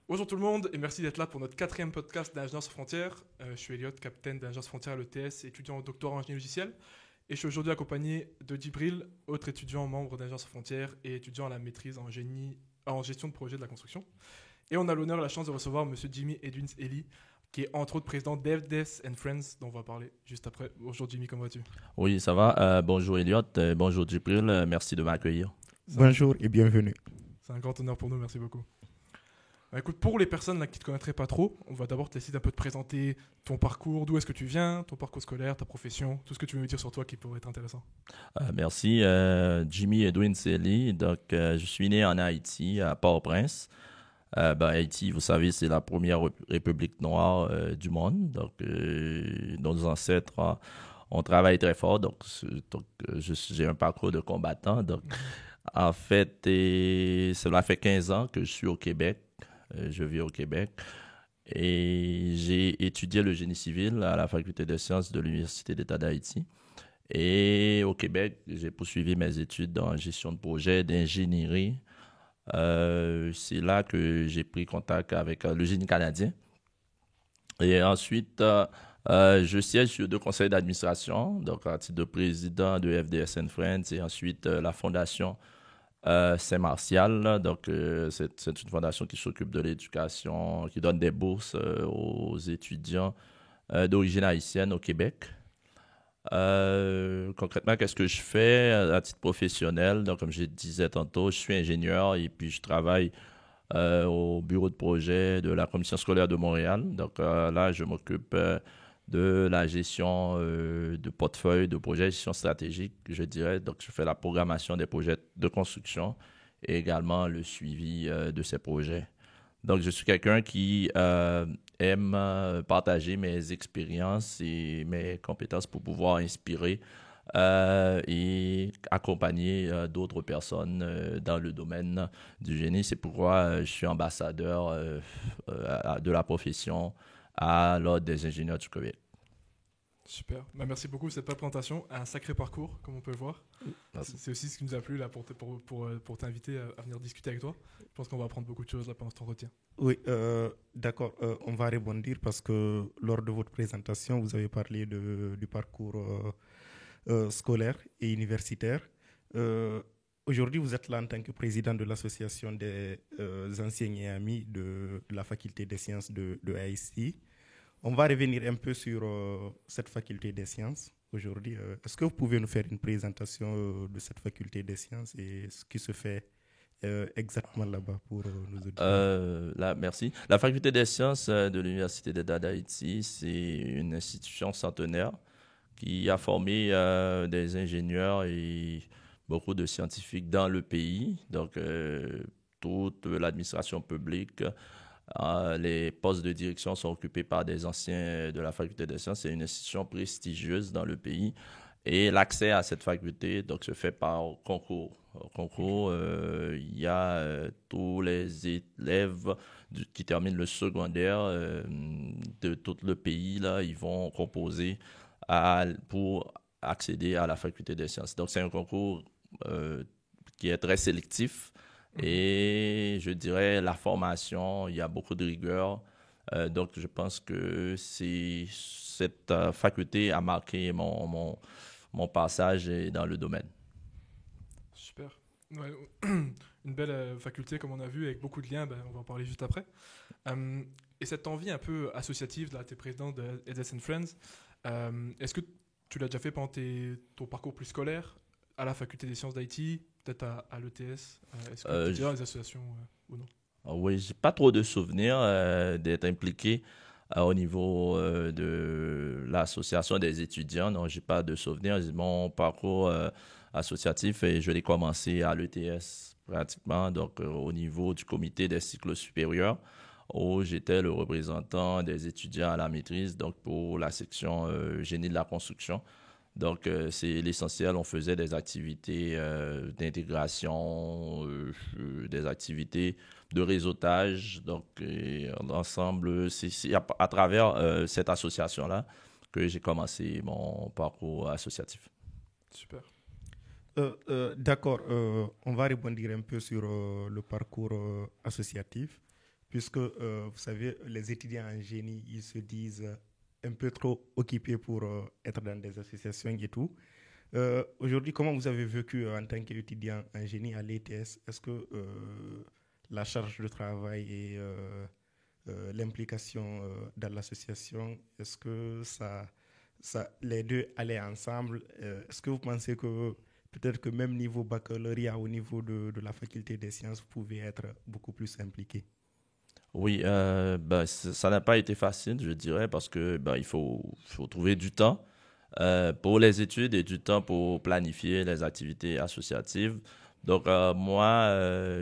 Bonjour tout le monde et merci d'être là pour notre 4e podcast d'Ingénieurs sans frontières. Je suis Elliot, capitaine d'Ingénieurs sans frontières à l'ETS, étudiant au doctorat en génie logiciel. Et je suis aujourd'hui accompagné de Djibril, autre étudiant membre d'Ingénieurs sans frontières et étudiant à la maîtrise en gestion de projet de la construction. Et on a l'honneur et la chance de recevoir Monsieur Jimmy Edwins Eli, qui est entre autres président d'FDS and Friends, dont on va parler juste après. Bonjour Jimmy, comment vas-tu? Oui, ça va. Bonjour Elliot, bonjour Djibril, merci de m'accueillir. Bonjour et bienvenue. C'est un grand honneur pour nous, merci beaucoup. Écoute, pour les personnes là, qui ne te connaîtraient pas trop, on va d'abord essayer d'un peu de présenter ton parcours, d'où est-ce que tu viens, ton parcours scolaire, ta profession, tout ce que tu veux me dire sur toi qui pourrait être intéressant. Merci, Jimmy Edwin Eli. Donc, je suis né en Haïti, à Port-au-Prince. Haïti, vous savez, c'est la première république noire du monde. Donc, nos ancêtres on travaille très fort. Donc j'ai un parcours de combattant. Donc, en fait, cela fait 15 ans que je suis au Québec. Je vis au Québec et j'ai étudié le génie civil à la faculté de sciences de l'Université d'État d'Haïti. Et au Québec, j'ai poursuivi mes études en gestion de projet, d'ingénierie. C'est là que j'ai pris contact avec le génie canadien. Et ensuite, je siège sur 2 conseils d'administration, donc à titre de président de FDS and Friends et ensuite la fondation Saint-Martial. Donc, c'est une fondation qui s'occupe de l'éducation, qui donne des bourses aux étudiants d'origine haïtienne au Québec. Concrètement, qu'est-ce que je fais à titre professionnel? Donc, comme je disais tantôt, je suis ingénieur et puis je travaille au bureau de projet de la Commission scolaire de Montréal. Donc, là, je m'occupe de la gestion de portefeuille de projets, gestion stratégique, je dirais. Donc, je fais la programmation des projets de construction et également le suivi de ces projets. Donc, je suis quelqu'un qui aime partager mes expériences et mes compétences pour pouvoir inspirer et accompagner d'autres personnes dans le domaine du génie. C'est pourquoi je suis ambassadeur de la profession à l'Ordre des ingénieurs du Québec. Super. Merci beaucoup pour cette présentation. Un sacré parcours, comme on peut le voir. Merci. C'est aussi ce qui nous a plu là, pour t'inviter à venir discuter avec toi. Je pense qu'on va apprendre beaucoup de choses là, pendant cet entretien. Oui, d'accord. On va rebondir parce que lors de votre présentation, vous avez parlé du parcours scolaire et universitaire. Aujourd'hui, vous êtes là en tant que président de l'association des anciens et amis de la faculté des sciences de Haïti. On va revenir un peu sur cette faculté des sciences aujourd'hui. Est-ce que vous pouvez nous faire une présentation de cette faculté des sciences et ce qui se fait exactement là-bas pour nos auditeurs? Merci. La faculté des sciences de l'Université d'État d'Haïti, c'est une institution centenaire qui a formé des ingénieurs et beaucoup de scientifiques dans le pays. Donc, toute l'administration publique, les postes de direction sont occupés par des anciens de la faculté des sciences. C'est une institution prestigieuse dans le pays. Et l'accès à cette faculté donc, se fait par concours. Au concours, il y a tous les élèves qui terminent le secondaire de tout le pays. Là, ils vont composer pour accéder à la faculté des sciences. Donc, c'est un concours qui est très sélectif. Et je dirais la formation, il y a beaucoup de rigueur. Donc, je pense que cette faculté a marqué mon passage dans le domaine. Super. Ouais, une belle faculté, comme on a vu, avec beaucoup de liens. On va en parler juste après. Et cette envie un peu associative, là, tu es président de FDS and Friends. Est-ce que tu l'as déjà fait pendant ton parcours plus scolaire à la faculté des sciences d'Haïti, peut-être à l'ETS? Est-ce que tu as des associations ou non? Oui, j'ai pas trop de souvenirs d'être impliqué au niveau de l'association des étudiants. Non, j'ai pas de souvenirs. Mon parcours associatif, et je l'ai commencé à l'ETS pratiquement, donc au niveau du comité des cycles supérieurs, où j'étais le représentant des étudiants à la maîtrise, donc pour la section génie de la construction. Donc, c'est l'essentiel. On faisait des activités d'intégration, des activités de réseautage. Donc, l'ensemble, c'est à travers cette association-là que j'ai commencé mon parcours associatif. Super. D'accord. On va rebondir un peu sur le parcours associatif. puisque, vous savez, les étudiants en génie, ils se disent un peu trop occupés pour être dans des associations et tout. Aujourd'hui, comment vous avez vécu en tant qu'étudiant en génie à l'ETS? Est-ce que la charge de travail et l'implication dans l'association, est-ce que les deux allaient ensemble? Est-ce que vous pensez que peut-être que même niveau baccalauréat, au niveau de la faculté des sciences, vous pouvez être beaucoup plus impliqué? Oui, ça n'a pas été facile, je dirais, parce que il faut trouver du temps pour les études et du temps pour planifier les activités associatives. Donc, moi,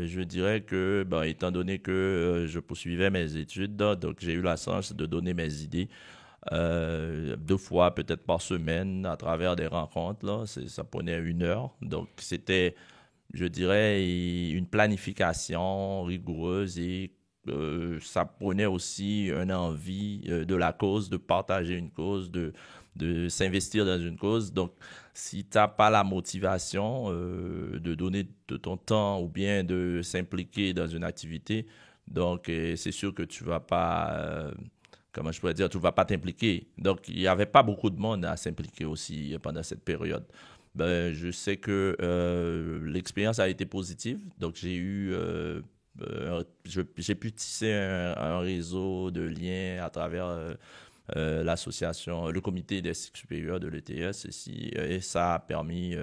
je dirais que, étant donné que je poursuivais mes études, donc j'ai eu la chance de donner mes idées 2 fois, peut-être par semaine, à travers des rencontres. Là, ça prenait 1 heure. Donc, c'était, je dirais, une planification rigoureuse et ça prenait aussi une envie de la cause, de partager une cause, de s'investir dans une cause. Donc, si tu n'as pas la motivation de donner de ton temps ou bien de s'impliquer dans une activité, donc c'est sûr que tu vas pas, comment je pourrais dire, tu vas pas t'impliquer. Donc, il n'y avait pas beaucoup de monde à s'impliquer aussi pendant cette période. Je sais que l'expérience a été positive. Donc, j'ai pu tisser un réseau de liens à travers l'association, le comité des cycles supérieurs de l'ETS ici, et ça a permis,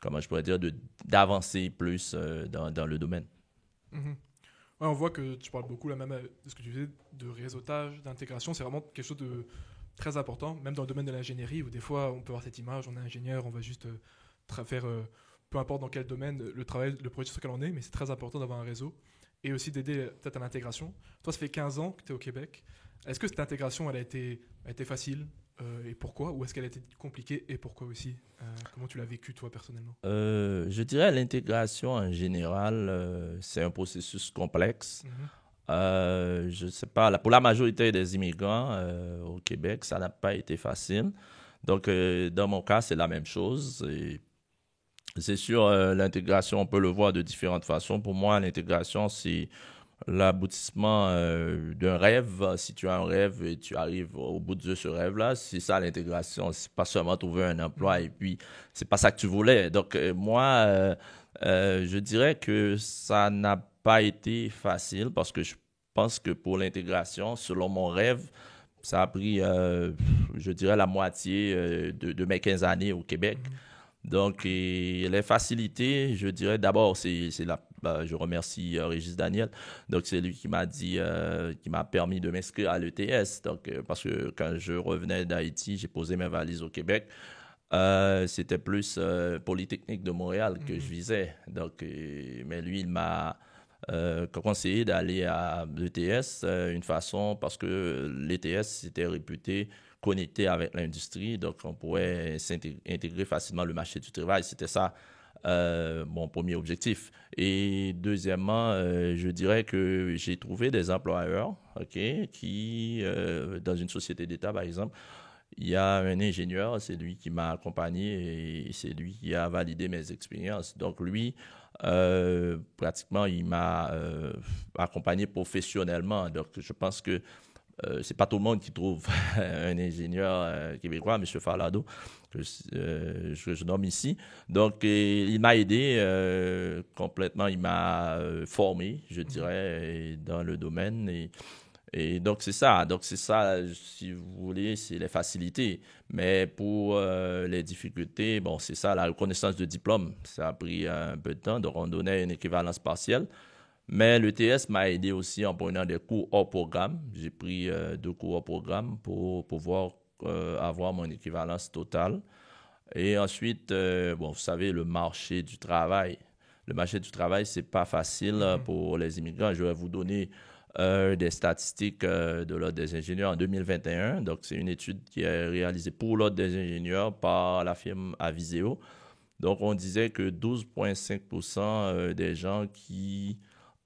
comment je pourrais dire, d'avancer plus dans le domaine. Mhm. Ouais, on voit que tu parles beaucoup là même de ce que tu disais de réseautage, d'intégration. C'est vraiment quelque chose de très important, même dans le domaine de l'ingénierie où des fois on peut avoir cette image, on est ingénieur, on va juste faire, peu importe dans quel domaine, le travail, le projet sur lequel on est, mais c'est très important d'avoir un réseau et aussi d'aider peut-être à l'intégration. Toi, ça fait 15 ans que tu es au Québec. Est-ce que cette intégration, elle a été facile et pourquoi? Ou est-ce qu'elle a été compliquée et pourquoi aussi? Comment tu l'as vécu toi personnellement? Je dirais l'intégration en général, c'est un processus complexe. Je sais pas, pour la majorité des immigrants au Québec, ça n'a pas été facile. Donc, dans mon cas, c'est la même chose. Et c'est sûr, l'intégration, on peut le voir de différentes façons. Pour moi, l'intégration, c'est l'aboutissement d'un rêve. Si tu as un rêve et tu arrives au bout de ce rêve-là, c'est ça l'intégration. C'est pas seulement trouver un emploi et puis c'est pas ça que tu voulais. Donc, moi, je dirais que ça n'a pas été facile parce que je pense que pour l'intégration, selon mon rêve, ça a pris, je dirais, la moitié de mes 15 années au Québec. Donc, et les facilités, je dirais d'abord, je remercie Régis Daniel. Donc, c'est lui qui m'a dit, qui m'a permis de m'inscrire à l'ETS. Donc, parce que quand je revenais d'Haïti, j'ai posé mes valises au Québec. C'était plus Polytechnique de Montréal que je visais. Donc, mais lui, il m'a conseillé d'aller à l'ETS, une façon, parce que l'ETS, c'était réputé connecté avec l'industrie, donc on pourrait intégrer facilement le marché du travail. C'était ça mon premier objectif. Et deuxièmement, je dirais que j'ai trouvé des employeurs, ok, qui, dans une société d'État par exemple, il y a un ingénieur, c'est lui qui m'a accompagné et c'est lui qui a validé mes expériences. Donc lui, pratiquement, il m'a accompagné professionnellement. Donc je pense que c'est pas tout le monde qui trouve un ingénieur québécois, M. Falado, que je nomme ici. Donc, il m'a aidé complètement, il m'a formé, je dirais, dans le domaine. Et donc, c'est ça. Donc, c'est ça, si vous voulez, c'est les facilités. Mais pour les difficultés, bon, c'est ça, la reconnaissance de diplôme. Ça a pris un peu de temps, donc on donnait une équivalence partielle. Mais l'ETS m'a aidé aussi en prenant des cours hors programme. J'ai pris 2 cours hors programme pour pouvoir avoir mon équivalence totale. Et ensuite, bon, vous savez, le marché du travail. Le marché du travail, c'est pas facile pour les immigrants. Je vais vous donner des statistiques de l'Ordre des ingénieurs en 2021. Donc, c'est une étude qui est réalisée pour l'Ordre des ingénieurs par la firme Aviseo. Donc, on disait que 12,5% des gens qui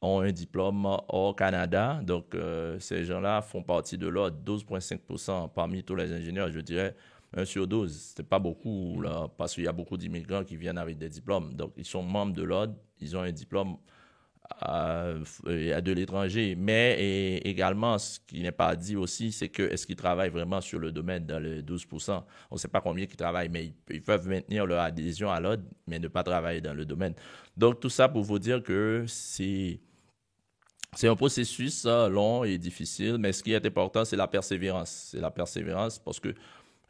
ont un diplôme hors Canada. Donc, ces gens-là font partie de l'ordre. 12,5% parmi tous les ingénieurs, je dirais 1 sur 12. Ce n'est pas beaucoup, là, parce qu'il y a beaucoup d'immigrants qui viennent avec des diplômes. Donc, ils sont membres de l'ordre, ils ont un diplôme de l'étranger. Mais également, ce qui n'est pas dit aussi, c'est que est-ce qu'ils travaillent vraiment sur le domaine dans les 12%? On ne sait pas combien ils travaillent, mais ils peuvent maintenir leur adhésion à l'ordre, mais ne pas travailler dans le domaine. Donc, tout ça pour vous dire que c'est un processus long et difficile, mais ce qui est important, c'est la persévérance. C'est la persévérance parce que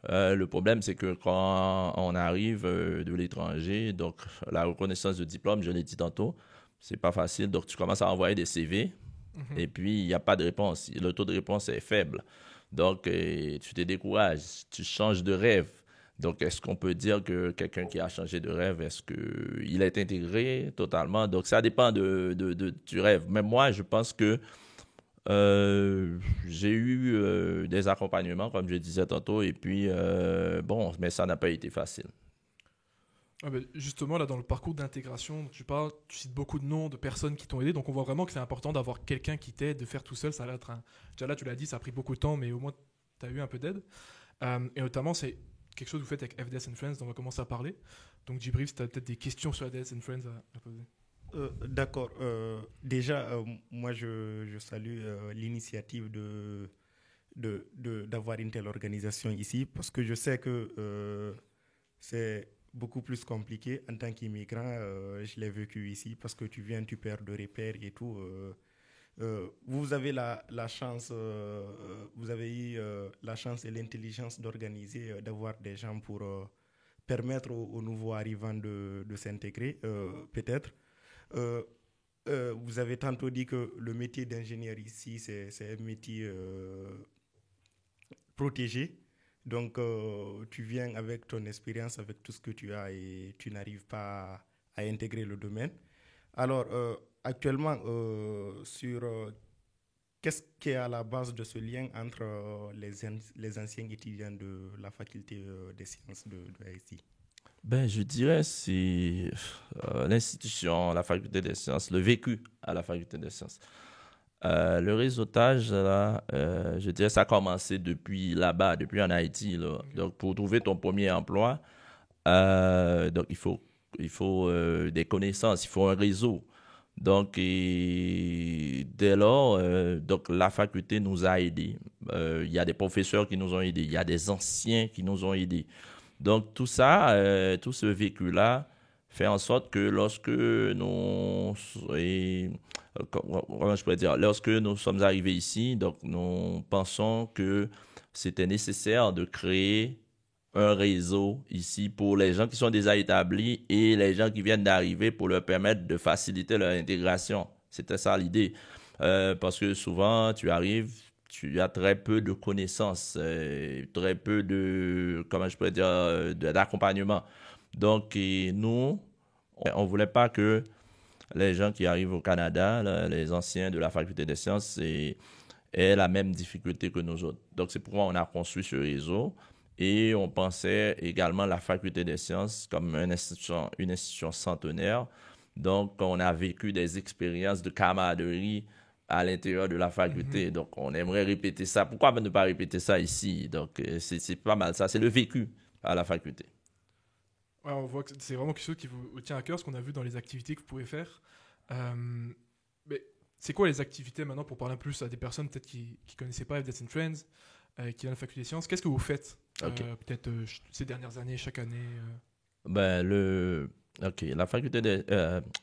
le problème, c'est que quand on arrive de l'étranger, donc la reconnaissance de diplôme, je l'ai dit tantôt, c'est pas facile. Donc, tu commences à envoyer des CV et puis il n'y a pas de réponse. Le taux de réponse est faible. Donc, tu te décourages, tu changes de rêve. Donc, est-ce qu'on peut dire que quelqu'un qui a changé de rêve, est-ce qu'il est intégré totalement? Donc, ça dépend du rêve. Mais moi, je pense que j'ai eu des accompagnements, comme je disais tantôt, et puis, bon, mais ça n'a pas été facile. Ah ben, justement, là, dans le parcours d'intégration dont tu parles, tu cites beaucoup de noms de personnes qui t'ont aidé, donc on voit vraiment que c'est important d'avoir quelqu'un qui t'aide, de faire tout seul, ça va être déjà là, tu l'as dit, ça a pris beaucoup de temps, mais au moins, tu as eu un peu d'aide. Et notamment, c'est quelque chose que vous faites avec FDS and Friends, dont on va commencer à parler. Donc, Djibril, si tu as peut-être des questions sur FDS and Friends à poser. D'accord. Déjà, moi, je salue l'initiative d'avoir une telle organisation ici, parce que je sais que c'est beaucoup plus compliqué en tant qu'immigrant. Je l'ai vécu ici, parce que tu viens, tu perds de repères et tout. Vous avez la chance, vous avez eu la chance et l'intelligence d'organiser, d'avoir des gens pour permettre aux nouveaux arrivants de s'intégrer, peut-être. Vous avez tantôt dit que le métier d'ingénieur ici, c'est un métier protégé. Donc, tu viens avec ton expérience, avec tout ce que tu as et tu n'arrives pas à intégrer le domaine. Alors, actuellement, qu'est-ce qui est à la base de ce lien entre les anciens étudiants de la faculté des sciences de Haïti? Ben, je dirais c'est l'institution, la faculté des sciences, le vécu à la faculté des sciences. Le réseautage, là, je dirais, ça a commencé depuis là-bas, depuis en Haïti, là. Donc, pour trouver ton premier emploi, donc il faut des connaissances, il faut un réseau. Donc, et dès lors, donc la faculté nous a aidés. Il y a des professeurs qui nous ont aidés, il y a des anciens qui nous ont aidés. Donc, tout ça, tout ce vécu-là fait en sorte que lorsque comment je pourrais dire, lorsque nous sommes arrivés ici, donc nous pensons que c'était nécessaire de créer un réseau ici pour les gens qui sont déjà établis et les gens qui viennent d'arriver pour leur permettre de faciliter leur intégration. C'était ça l'idée. Parce que souvent, tu arrives, tu as très peu de connaissances, très peu de, comment je pourrais dire, d'accompagnement. Donc, et nous, on ne voulait pas que les gens qui arrivent au Canada, là, les anciens de la faculté des sciences, aient la même difficulté que nous autres. Donc, c'est pourquoi on a construit ce réseau. Et on pensait également la faculté des sciences comme une institution centenaire. Donc, on a vécu des expériences de camaraderie à l'intérieur de la faculté. Donc, on aimerait répéter ça. Pourquoi ne pas répéter ça ici? Donc, c'est pas mal ça. C'est le vécu à la faculté. Ouais, on voit que c'est vraiment quelque chose qui vous tient à cœur, ce qu'on a vu dans les activités que vous pouvez faire. Mais c'est quoi les activités maintenant, pour parler plus à des personnes peut-être qui ne connaissaient pas FDS and Friends, qui viennent à la faculté des sciences? Qu'est-ce que vous faites peut-être ces dernières années, chaque année Ben, la faculté de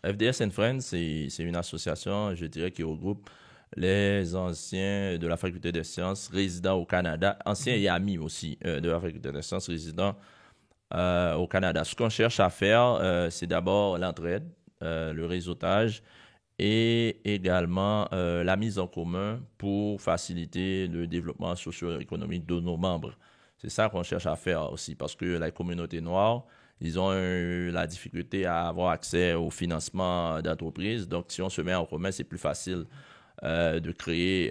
FDS and Friends, c'est une association, je dirais, qui regroupe les anciens de la faculté des sciences résidant au Canada, anciens et amis aussi de la faculté des sciences résidant au Canada. Ce qu'on cherche à faire, c'est d'abord l'entraide, le réseautage et également la mise en commun pour faciliter le développement socio-économique de nos membres. C'est ça qu'on cherche à faire aussi, parce que la communauté noire, ils ont eu la difficulté à avoir accès au financement d'entreprises. Donc, si on se met en commun, c'est plus facile de créer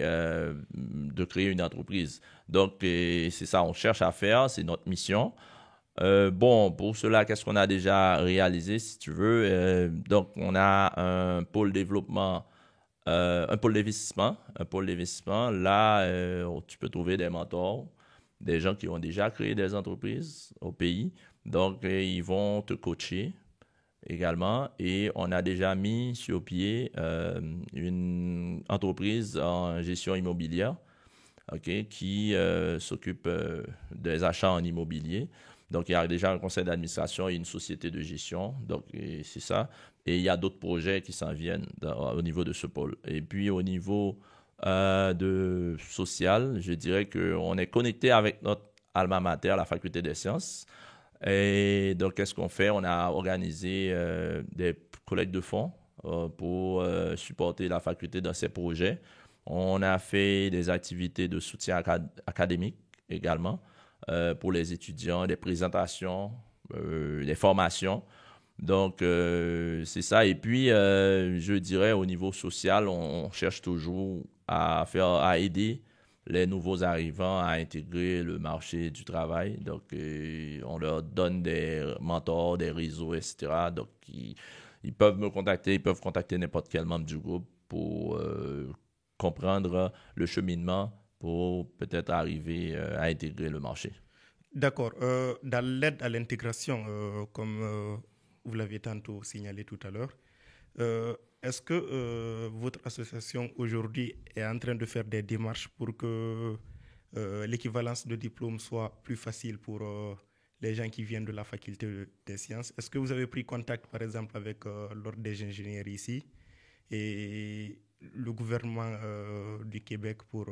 une entreprise. Donc, c'est ça qu'on cherche à faire, c'est notre mission. Bon, pour cela, qu'est-ce qu'on a déjà réalisé, si tu veux? Donc, on a un pôle développement, un pôle d'investissement. Un pôle d'investissement, là, tu peux trouver des mentors, des gens qui ont déjà créé des entreprises au pays. Donc, ils vont te coacher également. Et on a déjà mis sur pied une entreprise en gestion immobilière, qui s'occupe des achats en immobilier. Donc, il y a déjà un conseil d'administration et une société de gestion. Donc, c'est ça. Et il y a d'autres projets qui s'en viennent au niveau de ce pôle. Et puis, au niveau de social, je dirais qu'on est connecté avec notre alma mater, la faculté des sciences. Et donc, qu'est-ce qu'on fait? On a organisé des collectes de fonds pour supporter la faculté dans ses projets. On a fait des activités de soutien académique également pour les étudiants, des présentations, des formations. Donc, c'est ça. Et puis, je dirais, au niveau social, on cherche toujours à aider les nouveaux arrivants à intégrer le marché du travail. Donc, on leur donne des mentors, des réseaux, etc. Donc, ils peuvent me contacter, ils peuvent contacter n'importe quel membre du groupe pour comprendre le cheminement pour peut-être arriver à intégrer le marché. D'accord. Dans l'aide à l'intégration, comme vous l'aviez tantôt signalé tout à l'heure, est-ce que votre association aujourd'hui est en train de faire des démarches pour que l'équivalence de diplôme soit plus facile pour les gens qui viennent de la faculté des sciences? Est-ce que vous avez pris contact, par exemple, avec l'Ordre des ingénieurs ici et le gouvernement du Québec pour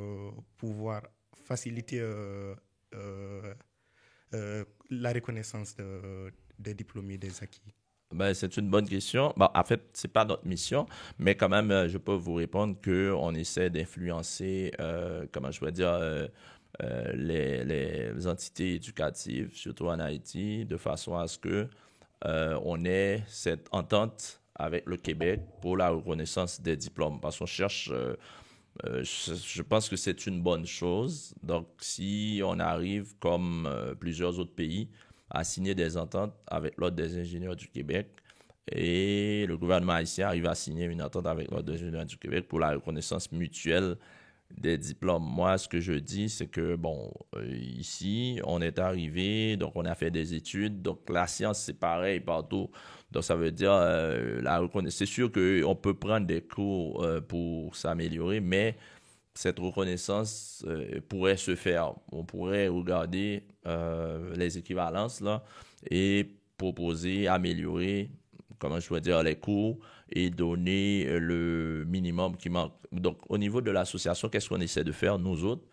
pouvoir faciliter la reconnaissance des diplômés des acquis? Ben, c'est une bonne question. Bon, en fait, c'est pas notre mission, mais quand même, je peux vous répondre qu'on essaie d'influencer, comment je pourrais dire, les entités éducatives, surtout en Haïti, de façon à ce que on ait cette entente avec le Québec pour la reconnaissance des diplômes. Parce qu'on cherche, je pense que c'est une bonne chose. Donc, si on arrive, comme plusieurs autres pays, à signer des ententes avec l'Ordre des ingénieurs du Québec et le gouvernement haïtien arrive à signer une entente avec l'Ordre des ingénieurs du Québec pour la reconnaissance mutuelle des diplômes. Moi, ce que je dis, c'est que, bon, ici, on est arrivé, donc on a fait des études, donc la science, c'est pareil partout. Donc, ça veut dire, c'est sûr qu'on peut prendre des cours pour s'améliorer, mais cette reconnaissance pourrait se faire. On pourrait regarder les équivalences là et proposer, améliorer, comment je pourrais dire, les cours et donner le minimum qui manque. Donc, au niveau de l'association, qu'est-ce qu'on essaie de faire, nous autres?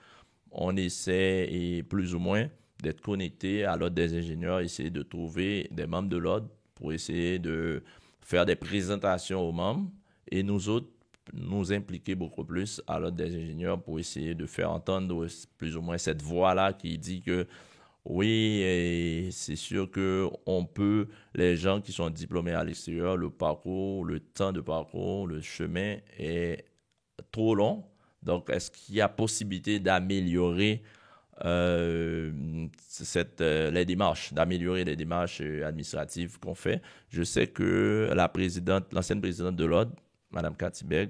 On essaie, et plus ou moins, d'être connectés à l'Ordre des ingénieurs, essayer de trouver des membres de l'Ordre pour essayer de faire des présentations aux membres et nous autres, nous impliquer beaucoup plus à l'Ordre des ingénieurs pour essayer de faire entendre plus ou moins cette voix-là qui dit que oui, et c'est sûr que on peut, les gens qui sont diplômés à l'extérieur, le parcours, le temps de parcours, le chemin est trop long. Donc, est-ce qu'il y a possibilité d'améliorer les démarches, d'améliorer les démarches administratives qu'on fait? Je sais que l'ancienne présidente de l'Ordre, Mme Cathy Beg,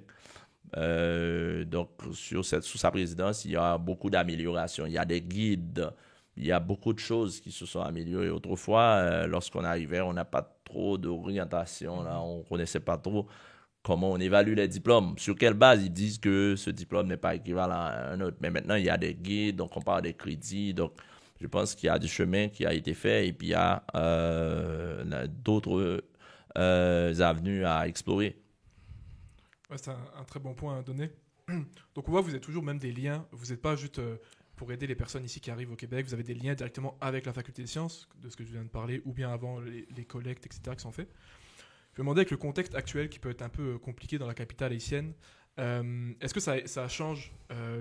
donc sous sa présidence, il y a beaucoup d'améliorations. Il y a des guides, il y a beaucoup de choses qui se sont améliorées. Autrefois, lorsqu'on arrivait, on n'a pas trop d'orientation, là, on ne connaissait pas trop comment on évalue les diplômes. Sur quelle base ils disent que ce diplôme n'est pas équivalent à un autre. Mais maintenant, il y a des guides, donc on parle des crédits. Donc, je pense qu'il y a du chemin qui a été fait et puis il y a d'autres avenues à explorer. Ouais, c'est un très bon point à donner. Donc on voit que vous avez toujours même des liens. Vous n'êtes pas juste pour aider les personnes ici qui arrivent au Québec. Vous avez des liens directement avec la faculté des sciences, de ce que je viens de parler, ou bien avant les collectes, etc. qui sont faits. Je me demandais avec le contexte actuel qui peut être un peu compliqué dans la capitale haïtienne, est-ce que ça change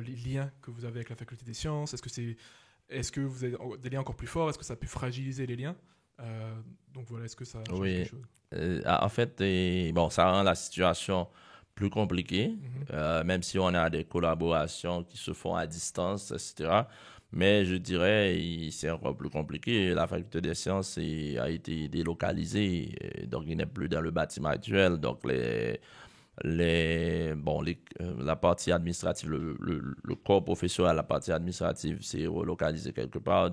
les liens que vous avez avec la faculté des sciences? Est-ce que vous avez des liens encore plus forts? Est-ce que ça a pu fragiliser les liens? Donc voilà, est-ce que ça change quelque chose? En fait, bon, ça rend la situation plus compliquée, même si on a des collaborations qui se font à distance, etc. Mais je dirais c'est encore plus compliqué. La faculté des sciences a été délocalisée, donc il n'est plus dans le bâtiment actuel. Donc la partie administrative, le corps professionnel, la partie administrative s'est relocalisé quelque part.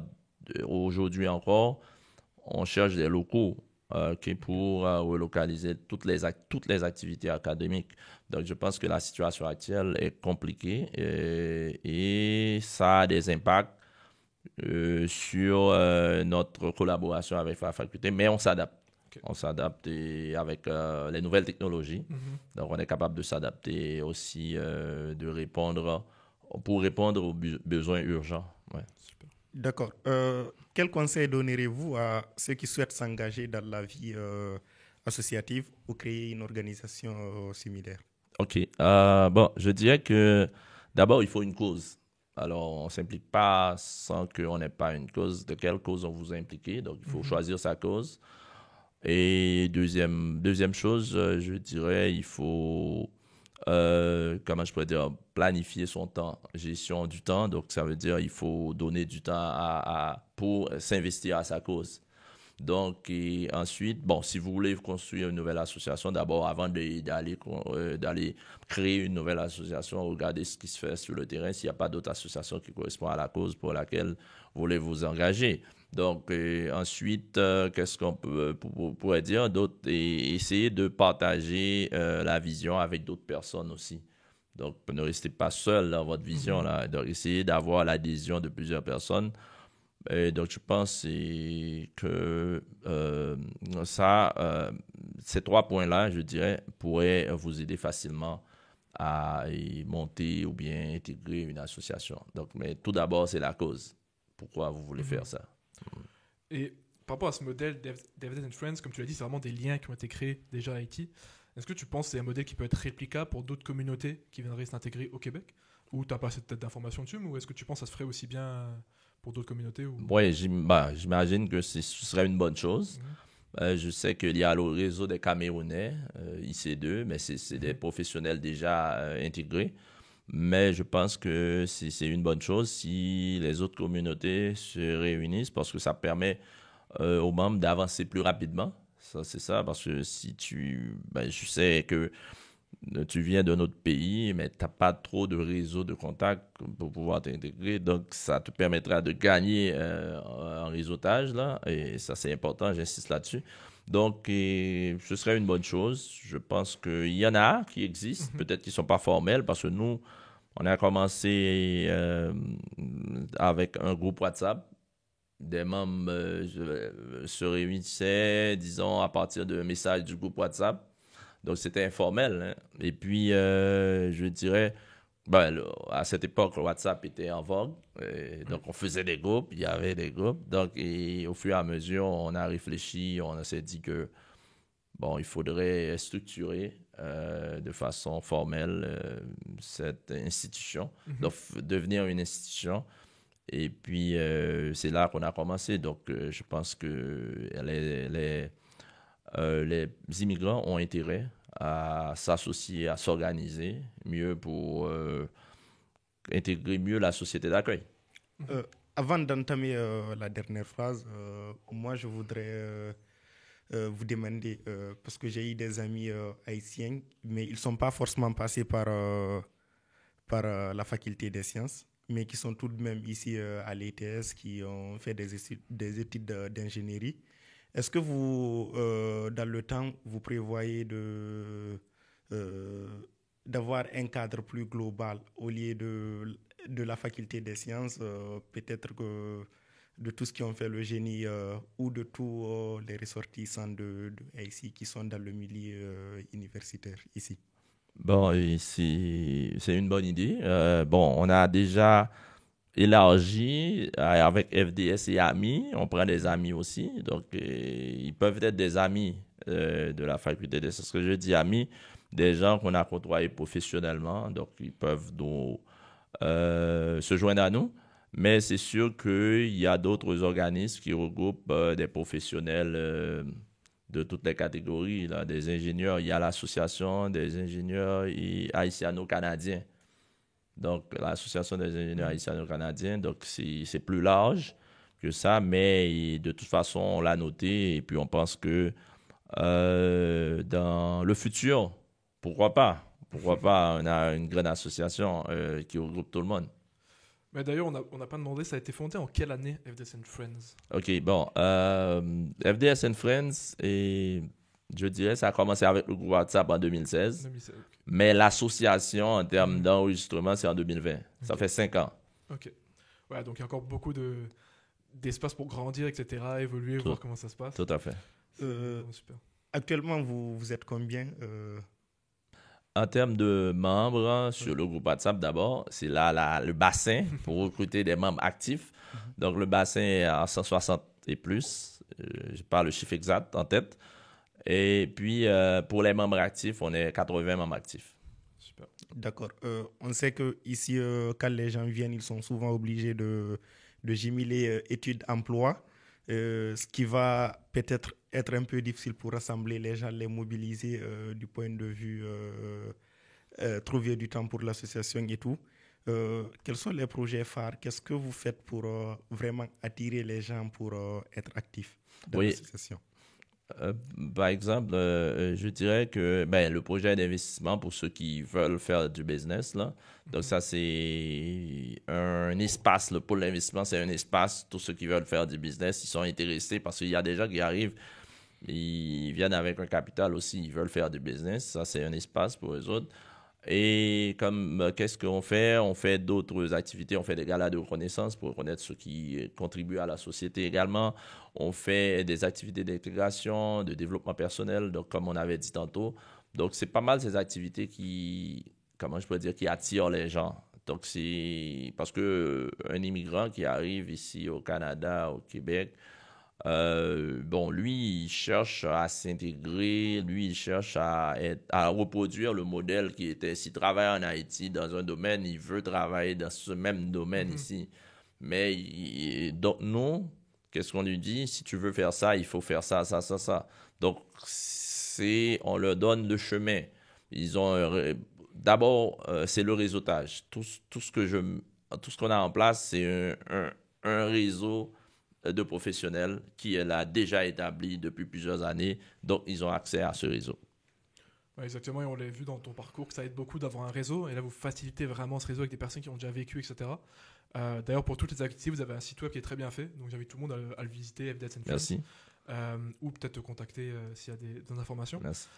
Aujourd'hui encore, on cherche des locaux pour relocaliser toutes les activités académiques. Donc, je pense que la situation actuelle est compliquée et ça a des impacts sur notre collaboration avec la faculté, mais on s'adapte. Okay. On s'adapte avec les nouvelles technologies. Mm-hmm. Donc, on est capable de s'adapter aussi, pour répondre aux besoins urgents. Ouais. Super. D'accord. Quel conseil donnerez-vous à ceux qui souhaitent s'engager dans la vie associative ou créer une organisation similaire? OK. Je dirais que d'abord, il faut une cause. Alors, on ne s'implique pas sans qu'on n'ait pas une cause. De quelle cause on vous a impliqué? Donc, il faut choisir sa cause. Et deuxième chose, je dirais, il faut, comment je pourrais dire, planifier son temps, gestion du temps. Donc, ça veut dire il faut donner du temps pour s'investir à sa cause. Donc, et ensuite, si vous voulez construire une nouvelle association, d'abord, avant d'aller créer une nouvelle association, regardez ce qui se fait sur le terrain, s'il n'y a pas d'autres associations qui correspondent à la cause pour laquelle vous voulez vous engager. Donc, ensuite, qu'est-ce qu'on pourrait dire d'autre? Et essayer de partager la vision avec d'autres personnes aussi. Donc, ne restez pas seul dans votre vision, là. Donc, essayez d'avoir l'adhésion de plusieurs personnes. Et donc, je pense que ces 3 points-là, je dirais, pourraient vous aider facilement à monter ou bien intégrer une association. Donc, mais tout d'abord, c'est la cause. Pourquoi vous voulez faire ça? Et par rapport à ce modèle David and Friends, comme tu l'as dit, c'est vraiment des liens qui ont été créés déjà à Haïti. Est-ce que tu penses que c'est un modèle qui peut être réplicable pour d'autres communautés qui viendraient s'intégrer au Québec? Ou tu n'as pas cette tête d'information dessus, ou est-ce que tu penses que ça se ferait aussi bien pour d'autres communautés? Oui, j'imagine que ce serait une bonne chose. Je sais qu'il y a le réseau des Camerounais, IC2, mais c'est des professionnels déjà intégrés. Mais je pense que c'est une bonne chose si les autres communautés se réunissent parce que ça permet aux membres d'avancer plus rapidement. Ça, c'est ça, parce que si je sais que tu viens d'un autre pays, mais tu n'as pas trop de réseau de contacts pour pouvoir t'intégrer. Donc, ça te permettra de gagner en réseautage, là, et ça, c'est important, j'insiste là-dessus. Donc, ce serait une bonne chose. Je pense qu'il y en a qui existent, peut-être qu'ils ne sont pas formels, parce que nous, on a commencé avec un groupe WhatsApp. Des membres se réunissaient, disons, à partir d'un message du groupe WhatsApp. Donc, c'était informel. Hein. Et puis, je dirais, à cette époque, le WhatsApp était en vogue. Donc, on faisait des groupes, il y avait des groupes. Donc, et au fur et à mesure, on a réfléchi, on s'est dit que, il faudrait structurer de façon formelle cette institution, donc devenir une institution. Et puis, c'est là qu'on a commencé. Donc, je pense que les immigrants ont intérêt à s'associer, à s'organiser mieux pour intégrer mieux la société d'accueil. Avant d'entamer la dernière phrase, moi, je voudrais vous demander, parce que j'ai eu des amis haïtiens, mais ils ne sont pas forcément passés par la faculté des sciences, mais qui sont tout de même ici à l'ETS, qui ont fait des études d'ingénierie. Est-ce que vous, dans le temps, vous prévoyez d'avoir un cadre plus global au lieu de la faculté des sciences, peut-être que de tous ceux qui ont fait le génie ou de tous les ressortissants de Haïti qui sont dans le milieu universitaire ici? C'est une bonne idée. On a déjà élargi avec FDS et amis. On prend des amis aussi. Donc, ils peuvent être des amis de la faculté des sciences. Ce que je dis amis, des gens qu'on a côtoyés professionnellement. Donc, ils peuvent se joindre à nous. Mais c'est sûr qu'il y a d'autres organismes qui regroupent des professionnels de toutes les catégories, là, des ingénieurs. Il y a l'association des ingénieurs haïtiano-canadiens. Donc, l'association des ingénieurs haïtiano-canadiens, donc c'est plus large que ça, mais de toute façon, on l'a noté et puis on pense que dans le futur, pourquoi pas, on a une grande association qui regroupe tout le monde. Mais d'ailleurs, on n'a pas demandé, ça a été fondé en quelle année, FDS and Friends? OK, bon. FDS and Friends, et je dirais, ça a commencé avec le groupe WhatsApp en 2016. 2016, ok. Mais l'association, en termes d'enregistrement, c'est en 2020. Ça fait 5 ans. Ok. Ouais, donc il y a encore beaucoup d'espace pour grandir, etc., évoluer, Tout- voir comment ça se passe. Tout à fait. C'est vraiment super. Actuellement, vous êtes combien En termes de membres, hein, sur le groupe WhatsApp d'abord, c'est là le bassin pour recruter des membres actifs. Donc, le bassin est à 160 et plus. Je n'ai pas le chiffre exact en tête. Et puis, pour les membres actifs, on est 80 membres actifs. Super. D'accord. On sait que ici, quand les gens viennent, ils sont souvent obligés de jumeler études-emploi, ce qui va peut-être être un peu difficile pour rassembler les gens, les mobiliser du point de vue trouver du temps pour l'association et tout. Quels sont les projets phares? Qu'est-ce que vous faites pour vraiment attirer les gens pour être actifs dans Oui. l'association? Par exemple, je dirais que le projet d'investissement pour ceux qui veulent faire du business, là. Donc, ça, c'est un espace. Le pôle d'investissement, c'est un espace. Tous ceux qui veulent faire du business, ils sont intéressés parce qu'il y a des gens qui arrivent, ils viennent avec un capital aussi, ils veulent faire du business. Ça, c'est un espace pour eux autres. Et qu'est-ce qu'on fait? On fait d'autres activités, on fait des galas de reconnaissance pour reconnaître ceux qui contribuent à la société également. On fait des activités d'intégration, de développement personnel, donc comme on avait dit tantôt. Donc, c'est pas mal ces activités qui attirent les gens. Donc, c'est parce que un immigrant qui arrive ici au Canada, au Québec, lui, il cherche à s'intégrer, lui, il cherche à reproduire le modèle qui était, s'il travaille en Haïti dans un domaine, il veut travailler dans ce même domaine ici. Mais donc, nous, qu'est-ce qu'on lui dit? Si tu veux faire ça, il faut faire ça, ça, ça, ça. Donc, on leur donne le chemin. Ils ont d'abord, c'est le réseautage. Tout ce qu'on a en place, c'est un réseau de professionnels qui est là déjà établi depuis plusieurs années. Donc, ils ont accès à ce réseau. Ouais, exactement, et on l'a vu dans ton parcours que ça aide beaucoup d'avoir un réseau, et là vous facilitez vraiment ce réseau avec des personnes qui ont déjà vécu, etc. D'ailleurs, pour toutes les activités, vous avez un site web qui est très bien fait, donc j'invite tout le monde à le visiter, FDS and Friends. Merci. Ou peut-être te contacter s'il y a des informations. Merci.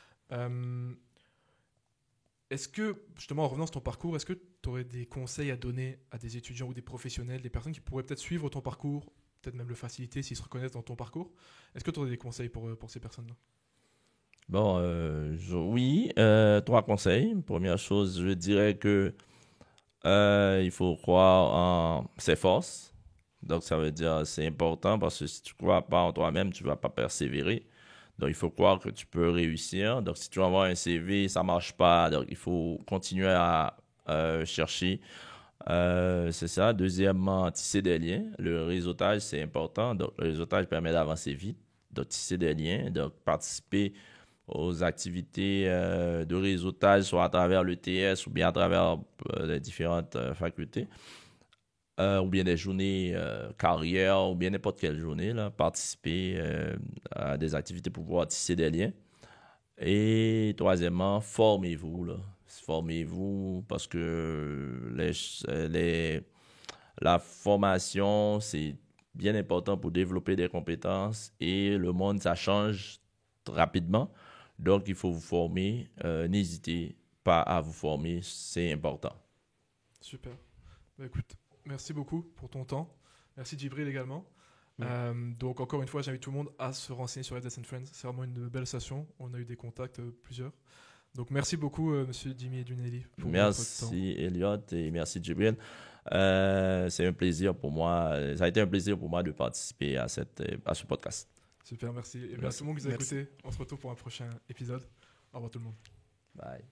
Est-ce que, justement, en revenant sur ton parcours, est-ce que tu aurais des conseils à donner à des étudiants ou des professionnels, des personnes qui pourraient peut-être suivre ton parcours, peut-être même le faciliter s'ils se reconnaissent dans ton parcours? Est-ce que tu aurais des conseils pour ces personnes-là? Bon, oui, 3 conseils. Première chose, je dirais que il faut croire en ses forces. Donc, ça veut dire c'est important parce que si tu ne crois pas en toi-même, tu ne vas pas persévérer. Donc, il faut croire que tu peux réussir. Donc, si tu envoies un CV, ça ne marche pas. Donc, il faut continuer à chercher. C'est ça. Deuxièmement, tisser des liens. Le réseautage, c'est important. Donc, le réseautage permet d'avancer vite. Donc, tisser des liens. Donc, participer aux activités de réseautage, soit à travers l'ETS ou bien à travers les différentes facultés. Ou bien des journées carrière, ou bien n'importe quelle journée, là, participer à des activités pour pouvoir tisser des liens. Et troisièmement, formez-vous, là. Formez-vous parce que la formation, c'est bien important pour développer des compétences et le monde, ça change rapidement. Donc, il faut vous former. N'hésitez pas à vous former, c'est important. Super. Bah, écoute, merci beaucoup pour ton temps. Merci Djibril également. Oui. Donc encore une fois, j'invite tout le monde à se renseigner sur FDS and Friends. C'est vraiment une belle station. On a eu des contacts, plusieurs. Donc merci beaucoup, monsieur Jimmy Edunelli. Merci Elliot et merci Djibril. C'est un plaisir pour moi. Ça a été un plaisir pour moi de participer à ce podcast. Super, merci. Et merci à tout le monde qui nous a écouté. On se retrouve pour un prochain épisode. Au revoir tout le monde. Bye.